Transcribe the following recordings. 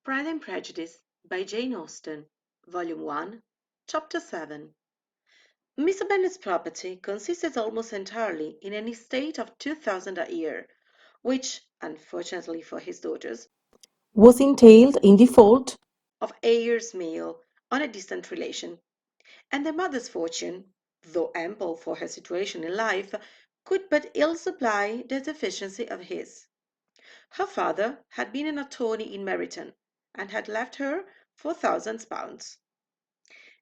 Pride and Prejudice by Jane Austen, Volume 1, Chapter 7. Mr. Bennet's property consisted almost entirely in an estate of 2,000 a year, which, unfortunately for his daughters, was entailed in default of a year's meal on a distant relation, and their mother's fortune, though ample for her situation in life, could but ill supply the deficiency of his. Her father had been an attorney in Meryton, and had left her £4,000.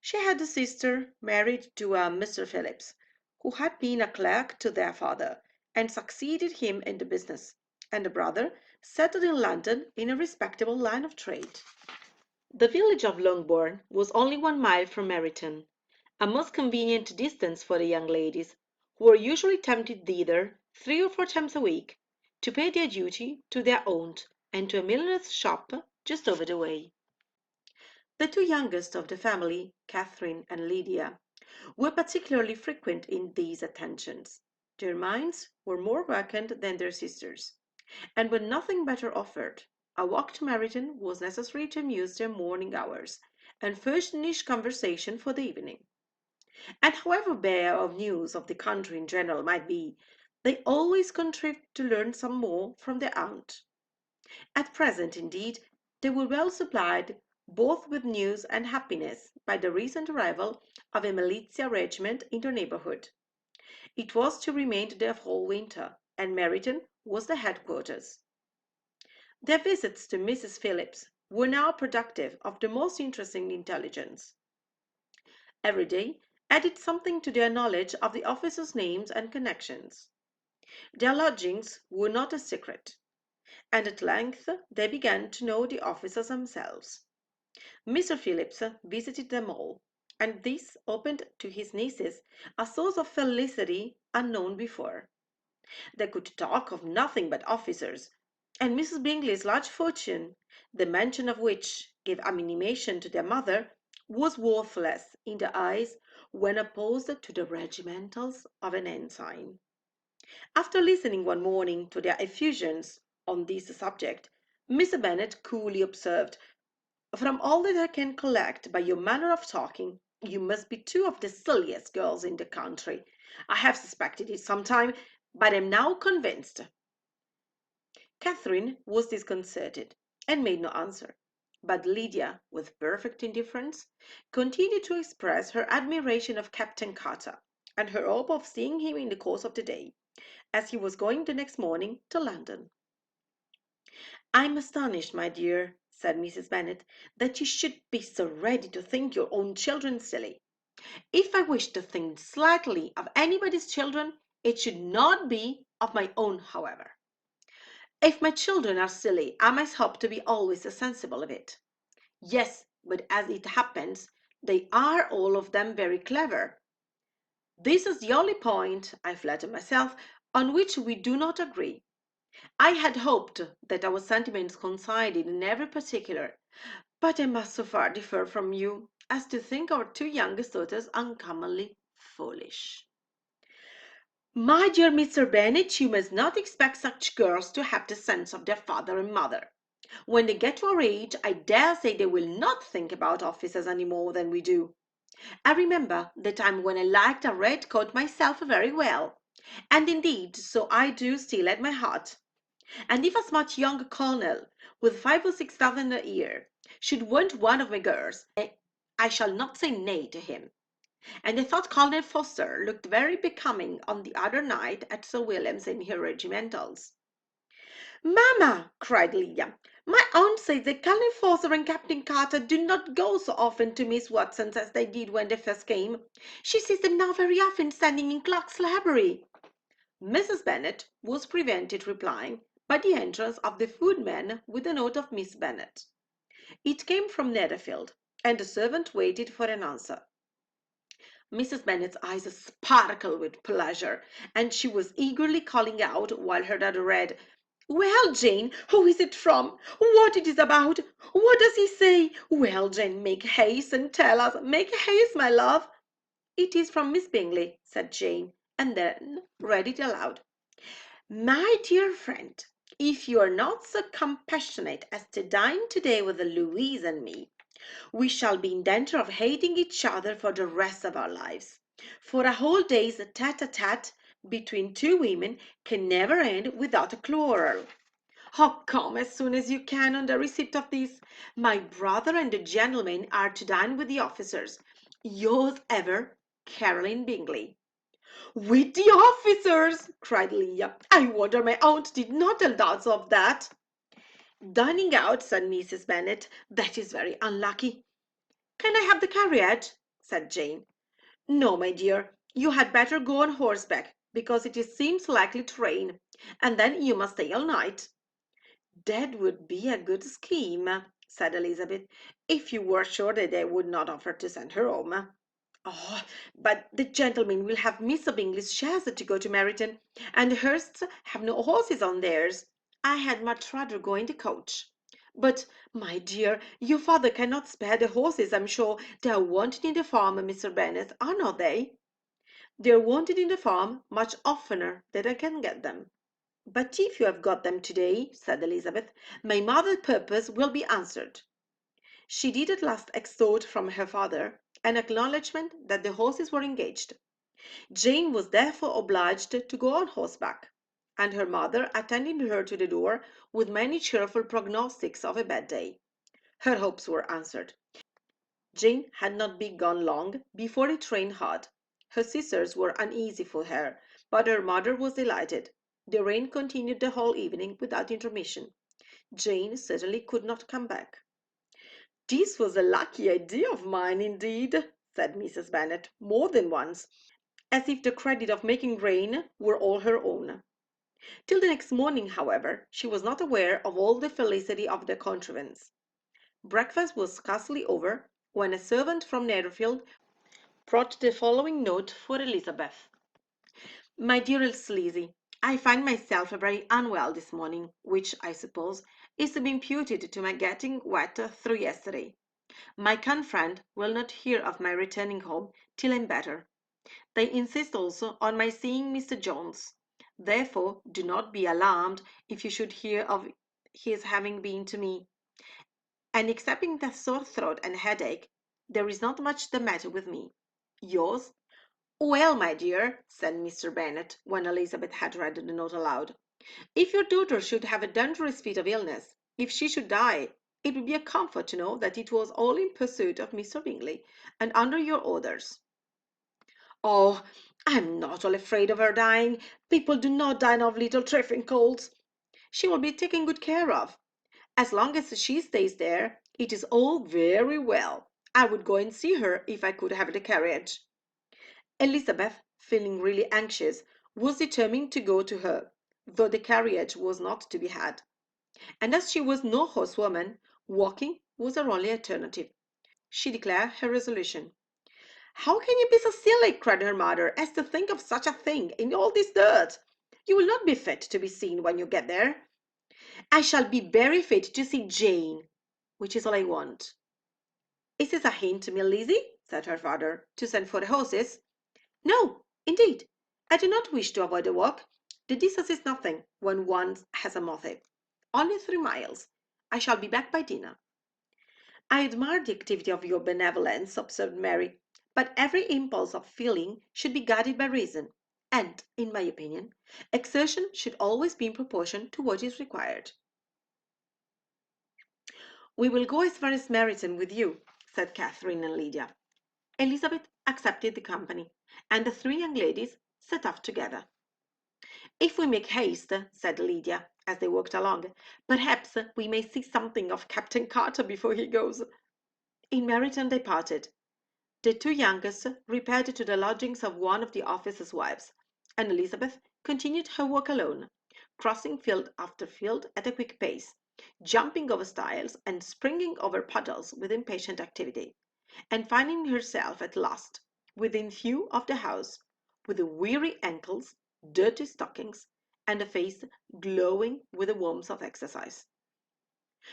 She had a sister married to a Mr. Phillips, who had been a clerk to their father, and succeeded him in the business, and a brother settled in London in a respectable line of trade. The village of Longbourn was only 1 mile from Meryton, a most convenient distance for the young ladies, who were usually tempted thither 3 or 4 times a week, to pay their duty to their aunt and to a milliner's shop just over the way. The two youngest of the family, Catherine and Lydia, were particularly frequent in these attentions. Their minds were more vacant than their sisters', and when nothing better offered, a walk to Meryton was necessary to amuse their morning hours and furnish conversation for the evening. And however bare of news of the country in general might be, they always contrived to learn some more from their aunt. At present, indeed, they were well supplied both with news and happiness by the recent arrival of a militia regiment in their neighbourhood. It was to remain there whole winter, and Meryton was the headquarters. Their visits to Mrs. Phillips were now productive of the most interesting intelligence. Every day added something to their knowledge of the officers' names and connections. Their lodgings were not a secret, and at length they began to know the officers themselves. Mr. Phillips visited them all, and this opened to his nieces a source of felicity unknown before. They could talk of nothing but officers, and Mrs. Bingley's large fortune, the mention of which gave animation to their mother, was worthless in their eyes when opposed to the regimentals of an ensign. After listening one morning to their effusions on this subject, Mr. Bennet coolly observed, "From all that I can collect by your manner of talking, you must be two of the silliest girls in the country. I have suspected it some time, but am now convinced." Catherine was disconcerted, and made no answer, but Lydia, with perfect indifference, continued to express her admiration of Captain Carter, and her hope of seeing him in the course of the day, as he was going the next morning to London. "I'm astonished, my dear," said Mrs. Bennet, "that you should be so ready to think your own children silly. If I wish to think slightly of anybody's children, it should not be of my own, however. If my children are silly, I must hope to be always sensible of it. Yes, but as it happens, they are all of them very clever. This is the only point, I flatter myself, on which we do not agree. I had hoped that our sentiments coincided in every particular, but I must so far differ from you as to think our two youngest daughters uncommonly foolish." "My dear Mr. Bennet, you must not expect such girls to have the sense of their father and mother. When they get to our age, I dare say they will not think about officers any more than we do. I remember the time when I liked a red coat myself very well, and indeed so I do still at my heart. And if a smart young colonel, with 5 or 6 thousand a year, should want one of my girls, I shall not say nay to him. And I thought Colonel Foster looked very becoming on the other night at Sir William's in his regimentals." "Mamma," cried Lydia, "my aunt says that Colonel Foster and Captain Carter do not go so often to Miss Watson's as they did when they first came. She sees them now very often standing in Clark's library." Mrs. Bennet was prevented replying by the entrance of the footman with a note of Miss Bennet. It came from Netherfield, and the servant waited for an answer. Mrs. Bennet's eyes sparkled with pleasure, and she was eagerly calling out while her daughter read, "Well, Jane, who is it from? What it is about? What does he say? Well, Jane, make haste and tell us. Make haste, my love." "It is from Miss Bingley," said Jane, and then read it aloud. "My dear friend, If you are not so compassionate as to dine today with Louise and me, we shall be in danger of hating each other for the rest of our lives. For a whole day's tete-a-tete between two women can never end without a quarrel. Oh, come as soon as you can on the receipt of this. My brother and the gentlemen are to dine with the officers. Yours ever, Caroline Bingley. With the officers! Cried Leah. I wonder my aunt did not tell us of that. Dining out, said Mrs. Bennet. That is very unlucky. Can I have the carriage? Said Jane. No, my dear, you had better go on horseback, because it seems likely to rain, and then you must stay all night. That would be a good scheme, said Elizabeth, if you were sure that they would not offer to send her home. Oh, but the gentlemen will have Miss Bingley's chaise to go to Meryton, and the Hursts have no horses on theirs. I had much rather go in the coach. But, my dear, your father cannot spare the horses, I'm sure. They are wanted in the farm, Mr. Bennet, are not they? They are wanted in the farm much oftener than I can get them. But if you have got them today, said Elizabeth, my mother's purpose will be answered. She did at last extort from her father an acknowledgment that the horses were engaged. Jane was therefore obliged to go on horseback, and her mother attended her to the door with many cheerful prognostics of a bad day. Her hopes were answered. Jane had not been gone long before it rained hard. Her sisters were uneasy for her, but her mother was delighted. The rain continued the whole evening without intermission. Jane certainly could not come back. This was a lucky idea of mine, indeed, said Mrs. Bennet, more than once, as if the credit of making rain were all her own. Till the next morning, however, she was not aware of all the felicity of the contrivance. Breakfast was scarcely over when a servant from Netherfield brought the following note for Elizabeth. My dearest Lizzie, I find myself very unwell this morning, which, I suppose, is to be imputed to my getting wet through yesterday. My kind friend will not hear of my returning home till I'm better. They insist also on my seeing Mr. Jones. Therefore, do not be alarmed if you should hear of his having been to me. And excepting the sore throat and headache, there is not much the matter with me. Yours? Well, my dear, said Mr. Bennet, when Elizabeth had read the note aloud, if your daughter should have a dangerous fit of illness, if she should die, it would be a comfort to know that it was all in pursuit of Mr. Bingley, and under your orders. Oh, I am not all afraid of her dying. People do not die of little trifling colds. She will be taken good care of. As long as she stays there, it is all very well. I would go and see her if I could have the carriage. Elizabeth, feeling really anxious, was determined to go to her, though the carriage was not to be had. And as she was no horsewoman, walking was her only alternative. She declared her resolution. How can you be so silly, cried her mother, as to think of such a thing in all this dirt? You will not be fit to be seen when you get there. I shall be very fit to see Jane, which is all I want. Is this a hint to me, Lizzie, said her father, to send for the horses? No, indeed. I do not wish to avoid a walk. The distance is nothing when one has a motive. Only 3 miles. I shall be back by dinner. I admire the activity of your benevolence, observed Mary, but every impulse of feeling should be guided by reason, and, in my opinion, exertion should always be in proportion to what is required. We will go as far as Meryton with you, said Catherine and Lydia. Elizabeth accepted the company, and the three young ladies set off together. If we make haste, said Lydia, as they walked along, perhaps we may see something of Captain Carter before he goes. In Meryton they parted. The two youngest repaired to the lodgings of one of the officers' wives, and Elizabeth continued her walk alone, crossing field after field at a quick pace, jumping over stiles and springing over puddles with impatient activity, and finding herself at last within view of the house, with weary ankles, dirty stockings, and a face glowing with the warmth of exercise.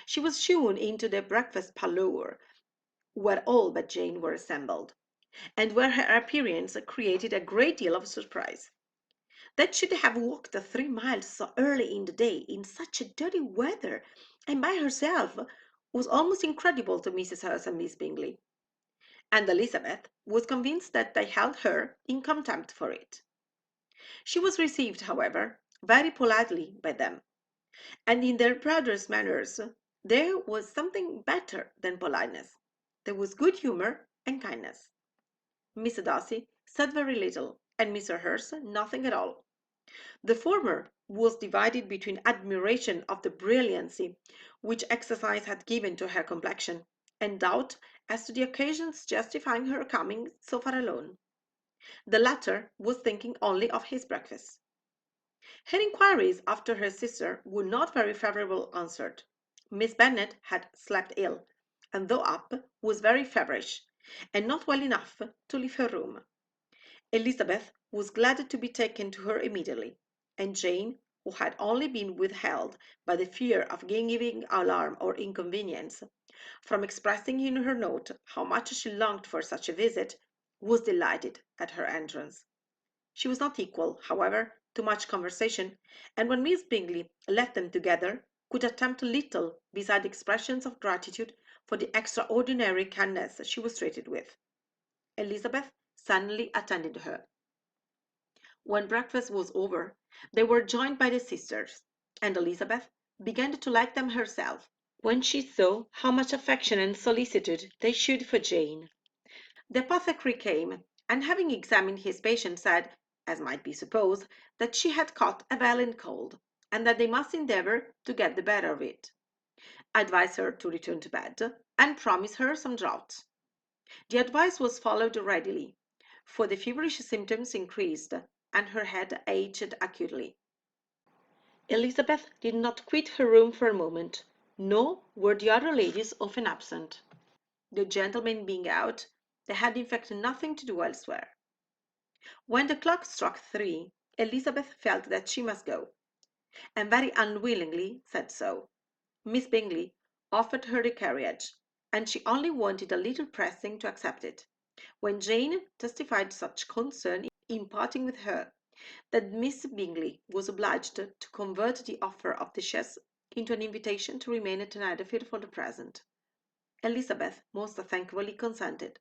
She was shown into the breakfast parlour, where all but Jane were assembled, and where her appearance created a great deal of surprise. That she'd have walked the 3 miles so early in the day in such a dirty weather and by herself was almost incredible to Mrs. Hurst and Miss Bingley, and Elizabeth was convinced that they held her in contempt for it. She was received, however, very politely by them, and in their brother's manners there was something better than politeness. There was good humour and kindness. Miss Darcy said very little, and Mr. Hurst nothing at all. The former was divided between admiration of the brilliancy which exercise had given to her complexion, and doubt as to the occasions justifying her coming so far alone. The latter was thinking only of his breakfast. Her inquiries after her sister were not very favourably answered. Miss Bennet had slept ill, and though up, was very feverish, and not well enough to leave her room. Elizabeth was glad to be taken to her immediately, and Jane, who had only been withheld by the fear of giving alarm or inconvenience, from expressing in her note how much she longed for such a visit, was delighted at her entrance. She was not equal, however, to much conversation, and when Miss Bingley left them together, could attempt little beside expressions of gratitude for the extraordinary kindness she was treated with. Elizabeth suddenly attended her. When breakfast was over, they were joined by the sisters, and Elizabeth began to like them herself, when she saw how much affection and solicitude they shewed for Jane. The apothecary came, and having examined his patient, said, as might be supposed, that she had caught a violent cold, and that they must endeavour to get the better of it. Advised her to return to bed, and promised her some draughts. The advice was followed readily, for the feverish symptoms increased, and her head ached acutely. Elizabeth did not quit her room for a moment, nor were the other ladies often absent. The gentlemen being out, they had in fact nothing to do elsewhere. When the clock struck 3, Elizabeth felt that she must go, and very unwillingly said so. Miss Bingley offered her the carriage, and she only wanted a little pressing to accept it, when Jane testified such concern in parting with her, that Miss Bingley was obliged to convert the offer of the chaise into an invitation to remain at Netherfield for the present. Elizabeth most thankfully consented,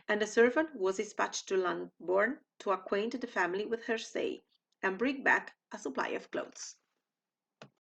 and a servant was dispatched to Longbourn to acquaint the family with her stay, and bring back a supply of clothes.